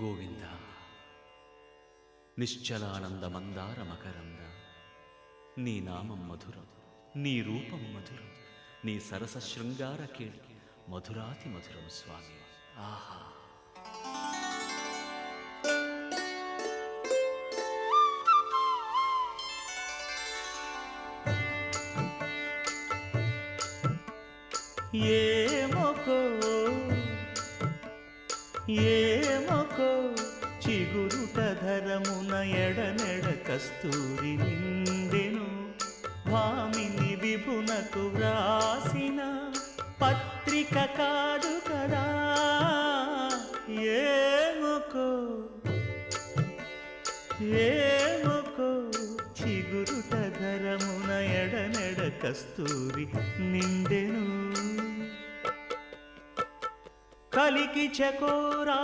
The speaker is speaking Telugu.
గోవింద నిశ్చలానంద మందార మకరంద నీ నామం మధురం, నీ రూపం మధురం, నీ సరస శృంగార కేళి మధురాతి మధురం స్వామి. ఆహా! ఏమొకో చిగురుట ధరమున ఎడనెడ కస్తూరి నిండెను, భామిని విభునకు వ్రాసిన పత్రిక కాదు కదా. ఏమొకో చిగురుట ధరమున ఎడనెడ కస్తూరి నిండెను, కలికి చకోరా